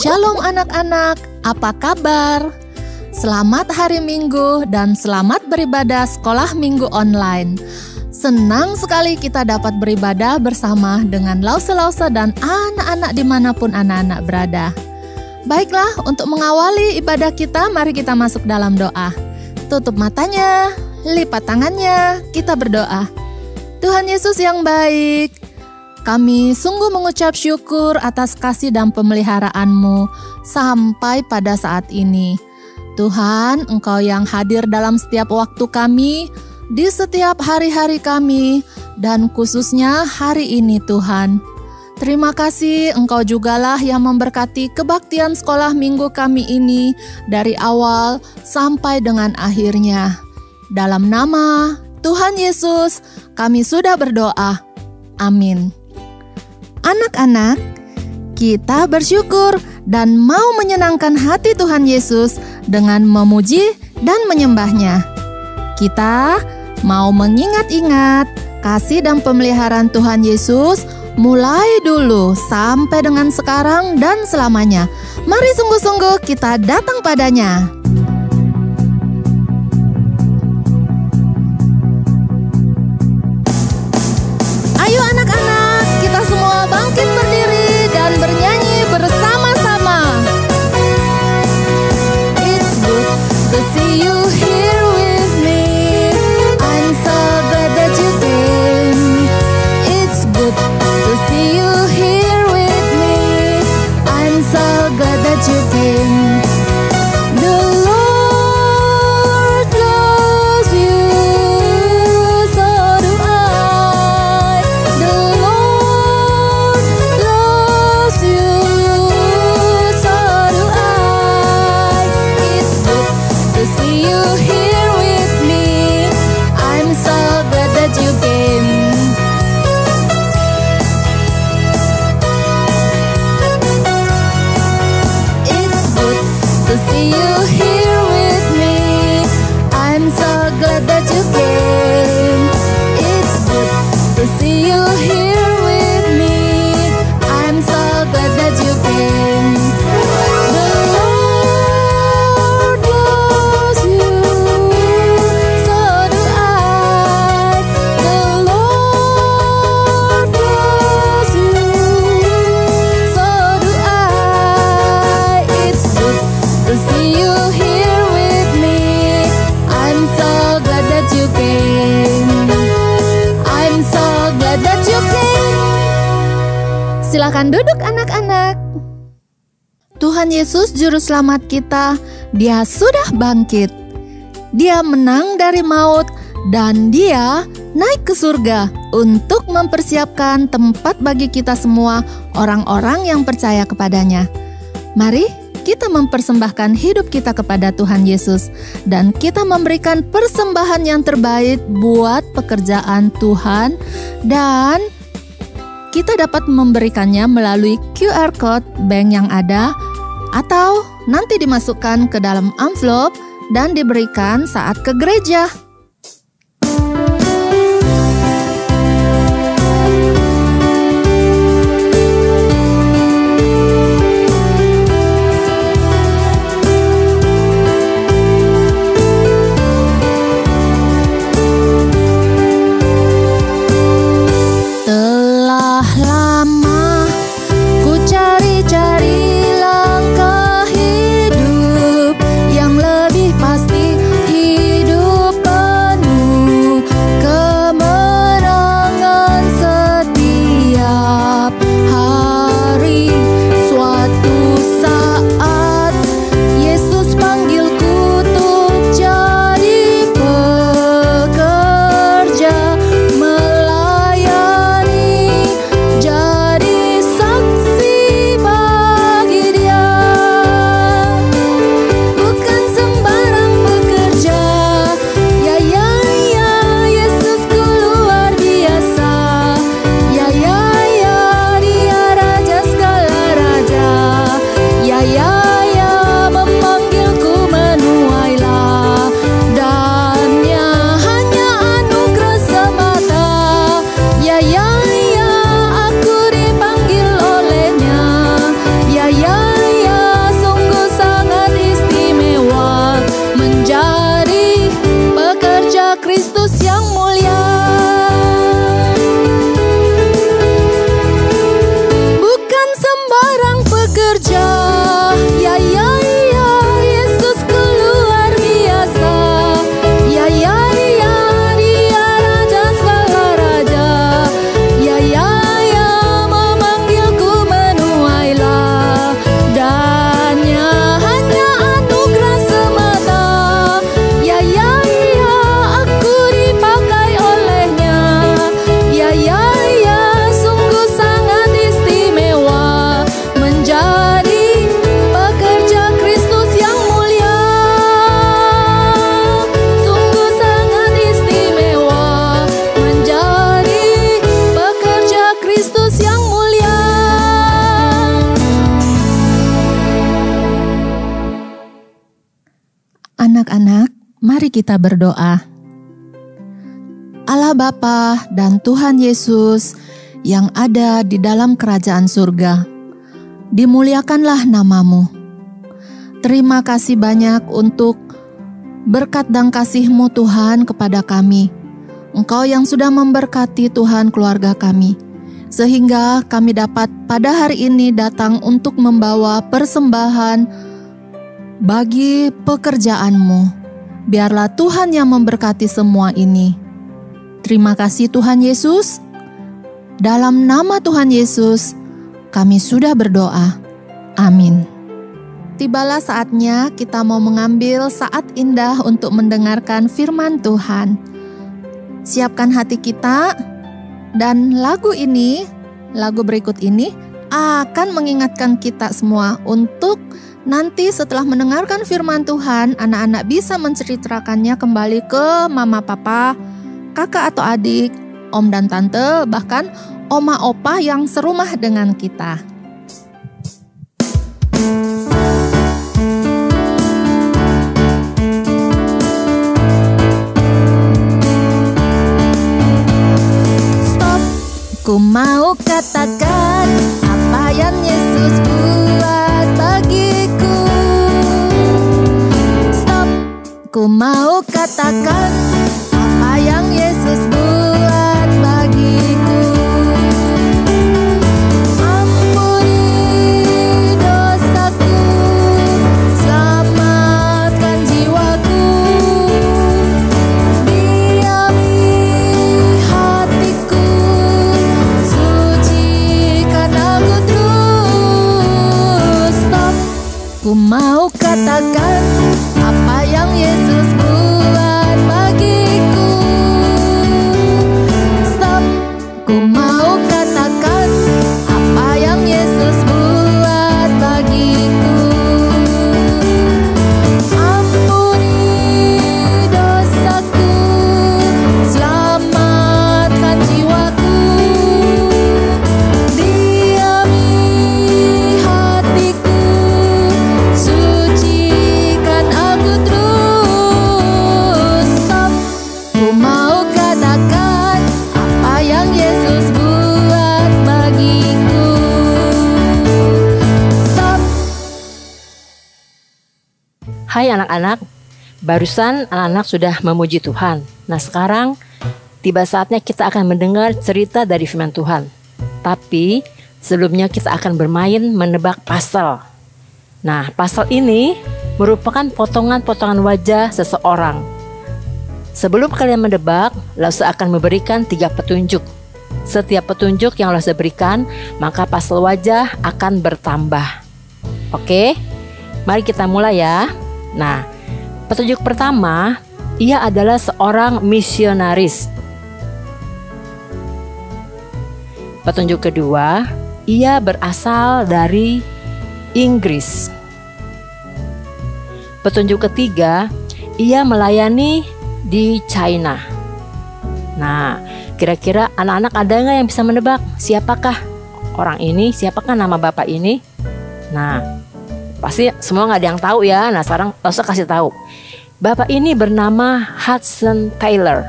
Shalom anak-anak, apa kabar? Selamat hari Minggu dan selamat beribadah sekolah Minggu online. Senang sekali kita dapat beribadah bersama dengan Lause-Lause dan anak-anak dimanapun anak-anak berada. Baiklah, untuk mengawali ibadah kita, mari kita masuk dalam doa. Tutup matanya, lipat tangannya, kita berdoa. Tuhan Yesus yang baik, kami sungguh mengucap syukur atas kasih dan pemeliharaan-Mu sampai pada saat ini. Tuhan, Engkau yang hadir dalam setiap waktu kami, di setiap hari-hari kami, dan khususnya hari ini Tuhan. Terima kasih Engkau jugalah yang memberkati kebaktian sekolah minggu kami ini dari awal sampai dengan akhirnya. Dalam nama Tuhan Yesus, kami sudah berdoa. Amin. Anak-anak, kita bersyukur dan mau menyenangkan hati Tuhan Yesus dengan memuji dan menyembah-Nya. Kita mau mengingat-ingat kasih dan pemeliharaan Tuhan Yesus mulai dulu sampai dengan sekarang dan selamanya. Mari sungguh-sungguh kita datang padanya. Ayo anak-anak, kita semua bangkit berdiri dan bernyanyi bersama-sama. It's good to see you here with me. I'm so glad that you came. It's good to see you here with me. I'm so glad that you came. The Lord loves you, so do I. The Lord loves you, so do I. It's good to see you here with me. I'm so glad that you came. It's good to see you here with me. I'm so glad that you came. It's good to see you here with me. I'm so glad that you came. The Lord loves you, so do I. The Lord loves you, so do I. It's good to see you here with me. I'm so glad that you came. I'm so glad that you came. Silakan duduk anak-anak. Tuhan Yesus juru selamat kita, Dia sudah bangkit. Dia menang dari maut dan Dia naik ke surga untuk mempersiapkan tempat bagi kita semua orang-orang yang percaya kepadanya. Mari kita mempersembahkan hidup kita kepada Tuhan Yesus dan kita memberikan persembahan yang terbaik buat pekerjaan Tuhan, dan kita dapat memberikannya melalui QR Code bank yang ada atau nanti dimasukkan ke dalam amplop dan diberikan saat ke gereja. Telah lama ku cari-cari langkah hidup yang lebih pasti, hidup pekerja Kristus yang mulia. Bukan sembarang pekerja, ya ya ya, Yesusku luar biasa. Ya ya ya, Dia Raja segala raja. Ya ya ya, memanggilku menuailah, dannya hanya anugerah semata. Ya ya ya, aku dipakai olehnya. Ya ya ya, sungguh sangat istimewa menjadi pekerja Kristus yang mulia. Sungguh sangat istimewa menjadi pekerja Kristus yang mulia. Anak-anak, mari kita berdoa. Allah Bapa dan Tuhan Yesus yang ada di dalam kerajaan surga, dimuliakanlah nama-Mu. Terima kasih banyak untuk berkat dan kasih-Mu Tuhan kepada kami. Engkau yang sudah memberkati Tuhan keluarga kami, sehingga kami dapat pada hari ini datang untuk membawa persembahan bagi pekerjaan-Mu. Biarlah Tuhan yang memberkati semua ini. Terima kasih Tuhan Yesus. Dalam nama Tuhan Yesus, kami sudah berdoa. Amin. Tibalah saatnya kita mau mengambil saat indah untuk mendengarkan firman Tuhan. Siapkan hati kita, dan lagu berikut ini akan mengingatkan kita semua untuk nanti setelah mendengarkan firman Tuhan, anak-anak bisa menceritakannya kembali ke mama papa, kakak atau adik, om dan tante, bahkan oma opa yang serumah dengan kita. Stop, ku mau katakan apa yang Yesus buat bagiku. Stop, ku mau katakan apa yang Yesus buat bagiku. Ampuni dosaku, selamatkan jiwaku, diami hatiku, sucikan aku terus. Stop, ku mau katakan apa yang Yesus buat bagiku. Stop, ku mau katakan apa yang Yesus buat bagiku. Ampuni dosaku, selamatkan jiwaku, diami hatiku, sucikan aku terus. Stop, ku mau katakan apa yang Yesus buat bagiku. Stop. Hai anak-anak, barusan anak-anak sudah memuji Tuhan. Nah sekarang tiba saatnya kita akan mendengar cerita dari firman Tuhan. Tapi sebelumnya kita akan bermain menebak pasal. Nah pasal ini merupakan potongan-potongan wajah seseorang. Sebelum kalian menebak, Lause akan memberikan 3 petunjuk. Setiap petunjuk yang Lause berikan, maka pasal wajah akan bertambah. Oke, mari kita mulai ya. Nah, petunjuk pertama, ia adalah seorang misionaris. Petunjuk kedua, ia berasal dari Inggris. Petunjuk ketiga, ia melayani di China. Nah, kira-kira anak-anak ada nggak yang bisa menebak siapakah orang ini, siapakah nama bapak ini? Nah, pasti semua nggak ada yang tahu ya. Nah, sekarang Lause kasih tahu. Bapak ini bernama Hudson Taylor.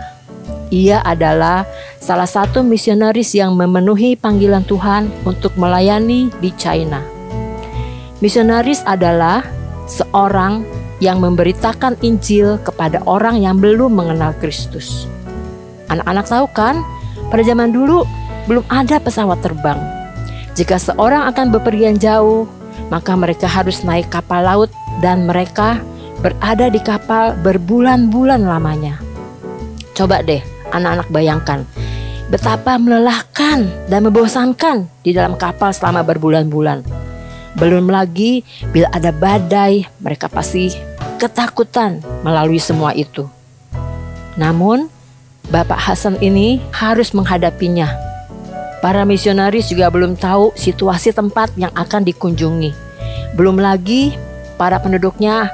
Ia adalah salah satu misionaris yang memenuhi panggilan Tuhan untuk melayani di China. Misionaris adalah seorang yang memberitakan Injil kepada orang yang belum mengenal Kristus. Anak-anak tahu kan, pada zaman dulu belum ada pesawat terbang. Jika seorang akan bepergian jauh, maka mereka harus naik kapal laut dan mereka berada di kapal berbulan-bulan lamanya. Coba deh anak-anak bayangkan betapa melelahkan dan membosankan di dalam kapal selama berbulan-bulan. Belum lagi bila ada badai, mereka pasti ketakutan melalui semua itu. Namun, Bapak Hasan ini harus menghadapinya. Para misionaris juga belum tahu situasi tempat yang akan dikunjungi. Belum lagi para penduduknya,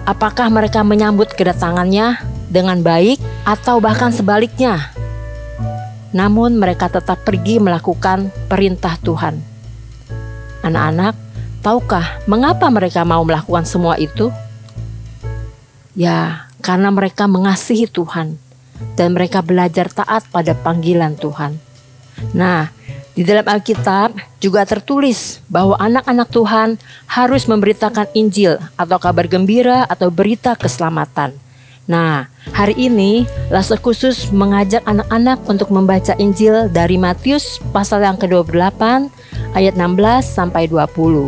apakah mereka menyambut kedatangannya dengan baik atau bahkan sebaliknya. Namun mereka tetap pergi melakukan perintah Tuhan. Anak-anak, tahukah mengapa mereka mau melakukan semua itu? Ya, karena mereka mengasihi Tuhan dan mereka belajar taat pada panggilan Tuhan. Nah, di dalam Alkitab juga tertulis bahwa anak-anak Tuhan harus memberitakan Injil atau kabar gembira atau berita keselamatan. Nah, hari ini Laser khusus mengajak anak-anak untuk membaca Injil dari Matius pasal yang ke-28 ayat 16 sampai 20.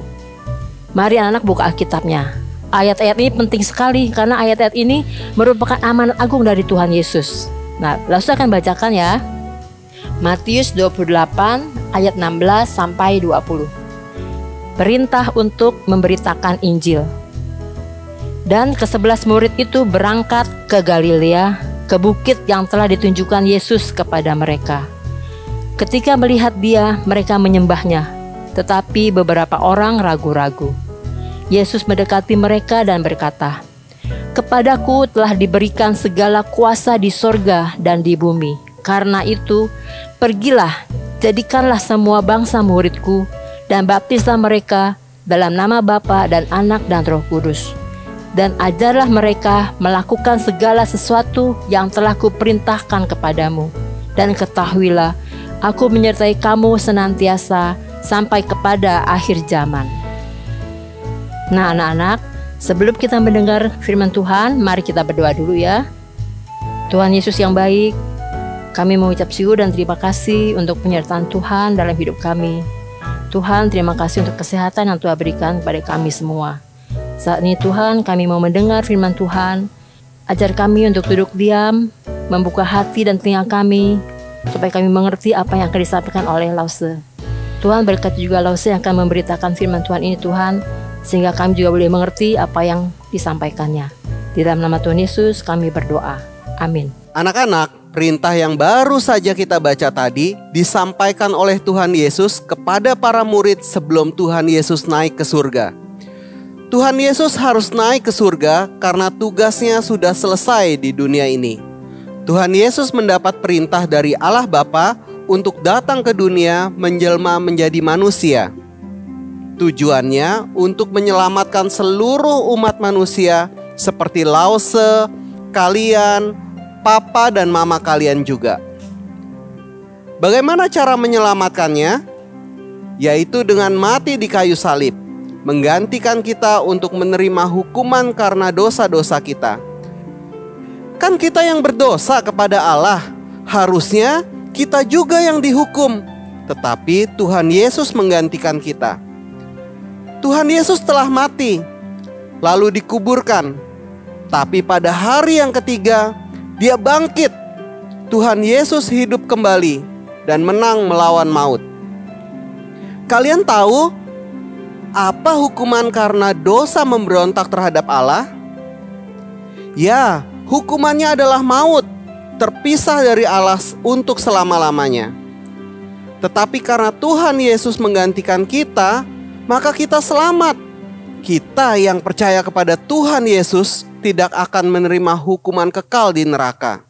Mari anak-anak buka Alkitabnya. Ayat-ayat ini penting sekali karena ayat-ayat ini merupakan amanat agung dari Tuhan Yesus. Nah, Laser akan bacakan ya. Matius 28 ayat 16 sampai 20. Perintah untuk memberitakan Injil. Dan ke-11 murid itu berangkat ke Galilea, ke bukit yang telah ditunjukkan Yesus kepada mereka. Ketika melihat Dia, mereka menyembahnya, tetapi beberapa orang ragu-ragu. Yesus mendekati mereka dan berkata, "Kepadaku telah diberikan segala kuasa di sorga dan di bumi. Karena itu, pergilah, jadikanlah semua bangsa muridku, dan baptislah mereka dalam nama Bapa dan Anak dan Roh Kudus. Dan ajarlah mereka melakukan segala sesuatu yang telah kuperintahkan kepadamu. Dan ketahuilah, aku menyertai kamu senantiasa sampai kepada akhir zaman." Nah anak-anak, sebelum kita mendengar firman Tuhan, mari kita berdoa dulu ya. Tuhan Yesus yang baik, kami mengucap syukur dan terima kasih untuk penyertaan Tuhan dalam hidup kami. Tuhan, terima kasih untuk kesehatan yang Tuhan berikan kepada kami semua. Saat ini Tuhan, kami mau mendengar firman Tuhan. Ajar kami untuk duduk diam, membuka hati dan telinga kami, supaya kami mengerti apa yang akan disampaikan oleh Lause. Tuhan, berkati juga Lause yang akan memberitakan firman Tuhan ini Tuhan, sehingga kami juga boleh mengerti apa yang disampaikannya. Di dalam nama Tuhan Yesus kami berdoa. Amin. Anak-anak, perintah yang baru saja kita baca tadi disampaikan oleh Tuhan Yesus kepada para murid sebelum Tuhan Yesus naik ke surga. Tuhan Yesus harus naik ke surga karena tugasnya sudah selesai di dunia ini. Tuhan Yesus mendapat perintah dari Allah Bapa untuk datang ke dunia menjelma menjadi manusia. Tujuannya untuk menyelamatkan seluruh umat manusia seperti Lause, kalian, papa dan mama kalian juga. Bagaimana cara menyelamatkannya? Yaitu dengan mati di kayu salib, menggantikan kita untuk menerima hukuman karena dosa-dosa kita. Kan kita yang berdosa kepada Allah, harusnya kita juga yang dihukum. Tetapi Tuhan Yesus menggantikan kita. Tuhan Yesus telah mati, lalu dikuburkan. Tapi pada hari yang ketiga, Dia bangkit. Tuhan Yesus hidup kembali dan menang melawan maut. Kalian tahu apa hukuman karena dosa memberontak terhadap Allah? Ya, hukumannya adalah maut, terpisah dari Allah untuk selama-lamanya. Tetapi karena Tuhan Yesus menggantikan kita, maka kita selamat. Kita yang percaya kepada Tuhan Yesus tidak akan menerima hukuman kekal di neraka.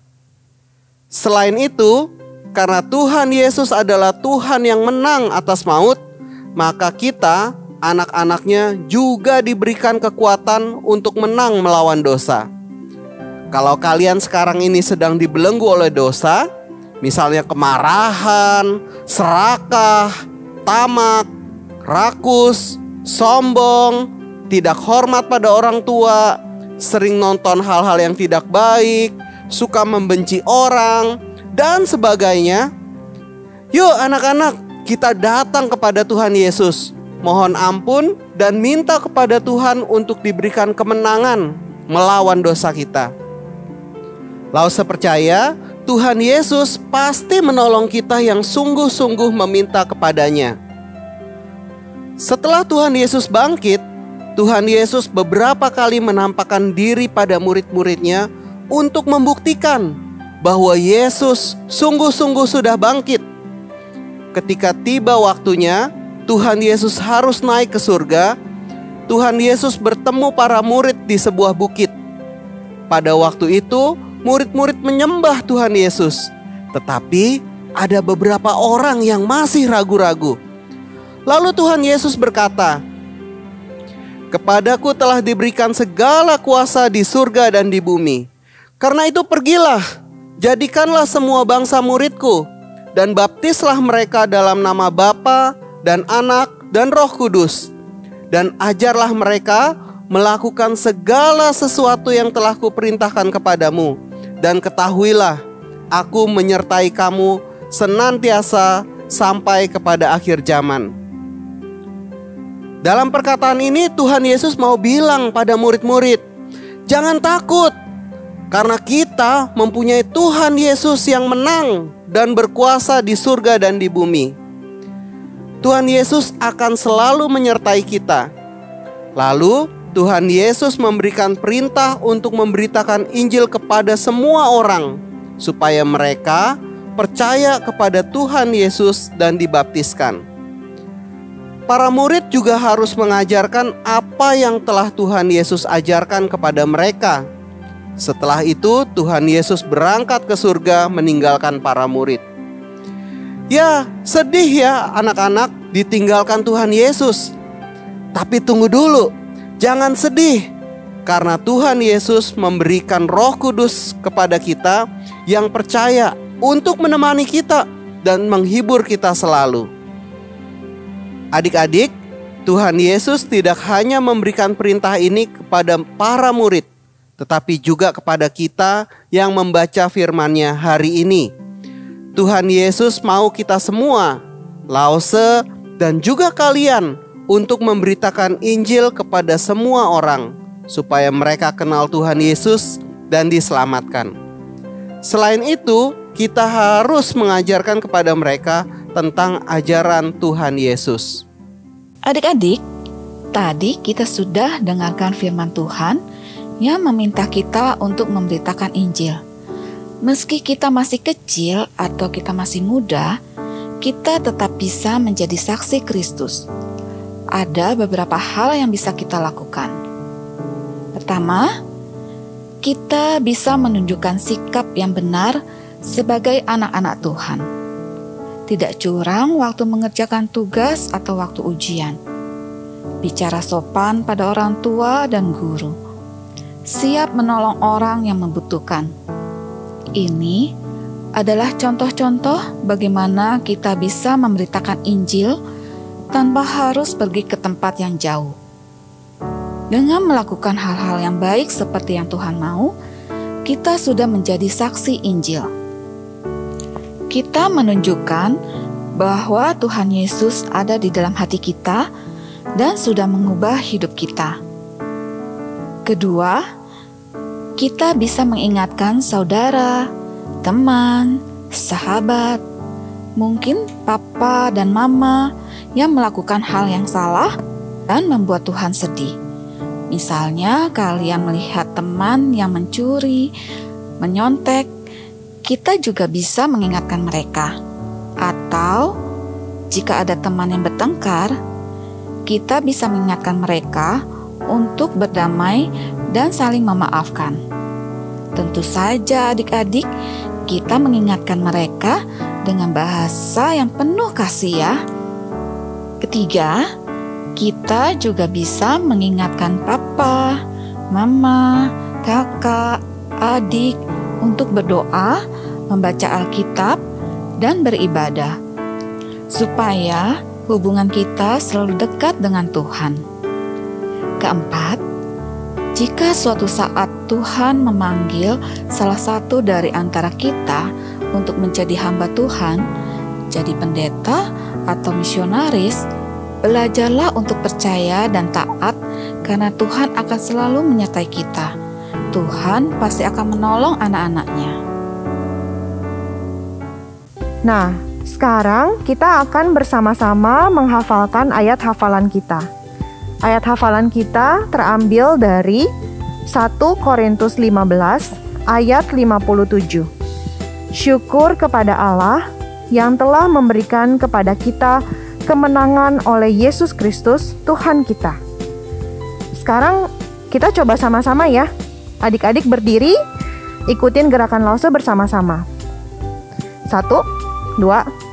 Selain itu, karena Tuhan Yesus adalah Tuhan yang menang atas maut, maka kita, anak-anaknya, juga diberikan kekuatan untuk menang melawan dosa. Kalau kalian sekarang ini sedang dibelenggu oleh dosa, misalnya kemarahan, serakah, tamak, rakus, sombong, tidak hormat pada orang tua, sering nonton hal-hal yang tidak baik, suka membenci orang, dan sebagainya. Yuk anak-anak, kita datang kepada Tuhan Yesus, mohon ampun dan minta kepada Tuhan untuk diberikan kemenangan melawan dosa kita. Lause percaya Tuhan Yesus pasti menolong kita yang sungguh-sungguh meminta kepadanya. Setelah Tuhan Yesus bangkit, Tuhan Yesus beberapa kali menampakkan diri pada murid-muridnya untuk membuktikan bahwa Yesus sungguh-sungguh sudah bangkit. Ketika tiba waktunya, Tuhan Yesus harus naik ke surga. Tuhan Yesus bertemu para murid di sebuah bukit. Pada waktu itu, murid-murid menyembah Tuhan Yesus, tetapi ada beberapa orang yang masih ragu-ragu. Lalu Tuhan Yesus berkata, "Kepadaku telah diberikan segala kuasa di surga dan di bumi. Karena itu pergilah, jadikanlah semua bangsa muridku, dan baptislah mereka dalam nama Bapa dan Anak dan Roh Kudus. Dan ajarlah mereka melakukan segala sesuatu yang telah kuperintahkan kepadamu. Dan ketahuilah, aku menyertai kamu senantiasa sampai kepada akhir zaman." Dalam perkataan ini Tuhan Yesus mau bilang pada murid-murid, jangan takut, karena kita mempunyai Tuhan Yesus yang menang dan berkuasa di surga dan di bumi. Tuhan Yesus akan selalu menyertai kita. Lalu Tuhan Yesus memberikan perintah untuk memberitakan Injil kepada semua orang, supaya mereka percaya kepada Tuhan Yesus dan dibaptiskan. Para murid juga harus mengajarkan apa yang telah Tuhan Yesus ajarkan kepada mereka. Setelah itu Tuhan Yesus berangkat ke surga meninggalkan para murid. Ya, sedih ya anak-anak ditinggalkan Tuhan Yesus. Tapi tunggu dulu, jangan sedih, karena Tuhan Yesus memberikan Roh Kudus kepada kita yang percaya untuk menemani kita dan menghibur kita selalu. Adik-adik, Tuhan Yesus tidak hanya memberikan perintah ini kepada para murid, tetapi juga kepada kita yang membaca firman-Nya hari ini. Tuhan Yesus mau kita semua, Lause dan juga kalian, untuk memberitakan Injil kepada semua orang, supaya mereka kenal Tuhan Yesus dan diselamatkan. Selain itu, kita harus mengajarkan kepada mereka tentang ajaran Tuhan Yesus. Adik-adik, tadi kita sudah dengarkan firman Tuhan yang meminta kita untuk memberitakan Injil. Meski kita masih kecil atau kita masih muda, kita tetap bisa menjadi saksi Kristus. Ada beberapa hal yang bisa kita lakukan. Pertama, kita bisa menunjukkan sikap yang benar sebagai anak-anak Tuhan. Tidak curang waktu mengerjakan tugas atau waktu ujian. Bicara sopan pada orang tua dan guru. Siap menolong orang yang membutuhkan. Ini adalah contoh-contoh bagaimana kita bisa memberitakan Injil tanpa harus pergi ke tempat yang jauh. Dengan melakukan hal-hal yang baik seperti yang Tuhan mau, kita sudah menjadi saksi Injil. Kita menunjukkan bahwa Tuhan Yesus ada di dalam hati kita dan sudah mengubah hidup kita. Kedua, kita bisa mengingatkan saudara, teman, sahabat, mungkin papa dan mama yang melakukan hal yang salah dan membuat Tuhan sedih. Misalnya kalian melihat teman yang mencuri, menyontek, kita juga bisa mengingatkan mereka. Atau jika ada teman yang bertengkar, kita bisa mengingatkan mereka untuk berdamai dan saling memaafkan. Tentu saja adik-adik, kita mengingatkan mereka dengan bahasa yang penuh kasih ya. Ketiga, kita juga bisa mengingatkan papa, mama, kakak, adik untuk berdoa, membaca Alkitab, dan beribadah, supaya hubungan kita selalu dekat dengan Tuhan. Keempat, Jika suatu saat Tuhan memanggil salah satu dari antara kita untuk menjadi hamba Tuhan, jadi pendeta atau misionaris, belajarlah untuk percaya dan taat karena Tuhan akan selalu menyertai kita. Tuhan pasti akan menolong anak-anaknya. Nah, sekarang kita akan bersama-sama menghafalkan ayat hafalan kita. Ayat hafalan kita terambil dari 1 Korintus 15 ayat 57. Syukur kepada Allah yang telah memberikan kepada kita kemenangan oleh Yesus Kristus Tuhan kita. Sekarang kita coba sama-sama ya. Adik-adik berdiri, ikutin gerakan lause bersama-sama. 1, 2,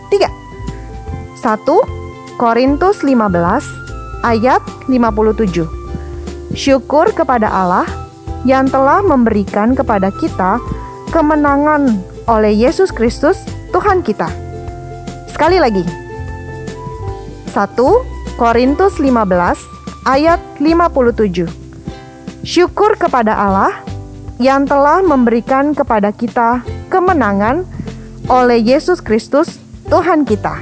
3. 1 Korintus 15 ayat 57. Syukur kepada Allah yang telah memberikan kepada kita kemenangan oleh Yesus Kristus Tuhan kita. Sekali lagi. 1 Korintus 15 ayat 57. Syukur kepada Allah yang telah memberikan kepada kita kemenangan oleh Yesus Kristus Tuhan kita.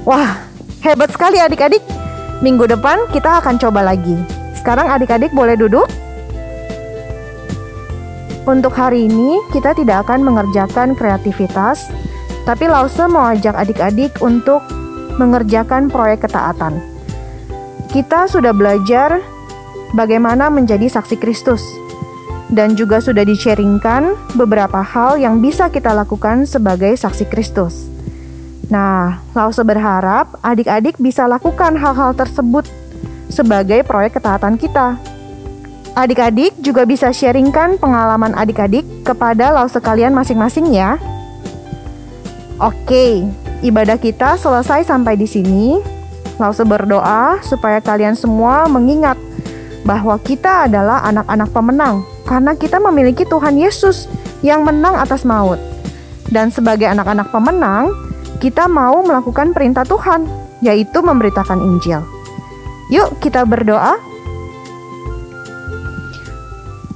Wah, hebat sekali adik-adik. Minggu depan kita akan coba lagi. Sekarang adik-adik boleh duduk. Untuk hari ini kita tidak akan mengerjakan kreativitas, tapi Lause mau ajak adik-adik untuk mengerjakan proyek ketaatan. Kita sudah belajar bagaimana menjadi saksi Kristus, dan juga sudah di-sharingkan beberapa hal yang bisa kita lakukan sebagai saksi Kristus. Nah, Lause berharap adik-adik bisa lakukan hal-hal tersebut sebagai proyek ketaatan kita. Adik-adik juga bisa sharingkan pengalaman adik-adik kepada Lause kalian masing-masing ya. Oke, ibadah kita selesai sampai di sini. Lause berdoa supaya kalian semua mengingat bahwa kita adalah anak-anak pemenang karena kita memiliki Tuhan Yesus yang menang atas maut. Dan sebagai anak-anak pemenang, kita mau melakukan perintah Tuhan, yaitu memberitakan Injil. Yuk kita berdoa.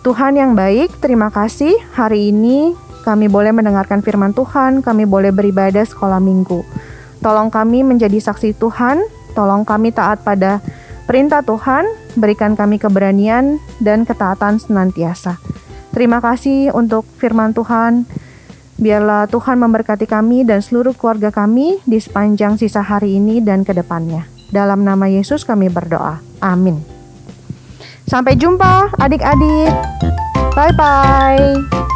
Tuhan yang baik, terima kasih hari ini kami boleh mendengarkan firman Tuhan, kami boleh beribadah sekolah minggu. Tolong kami menjadi saksi Tuhan, tolong kami taat pada perintah Tuhan, berikan kami keberanian dan ketaatan senantiasa. Terima kasih untuk firman Tuhan. Biarlah Tuhan memberkati kami dan seluruh keluarga kami di sepanjang sisa hari ini dan ke depannya. Dalam nama Yesus kami berdoa. Amin. Sampai jumpa adik-adik. Bye-bye.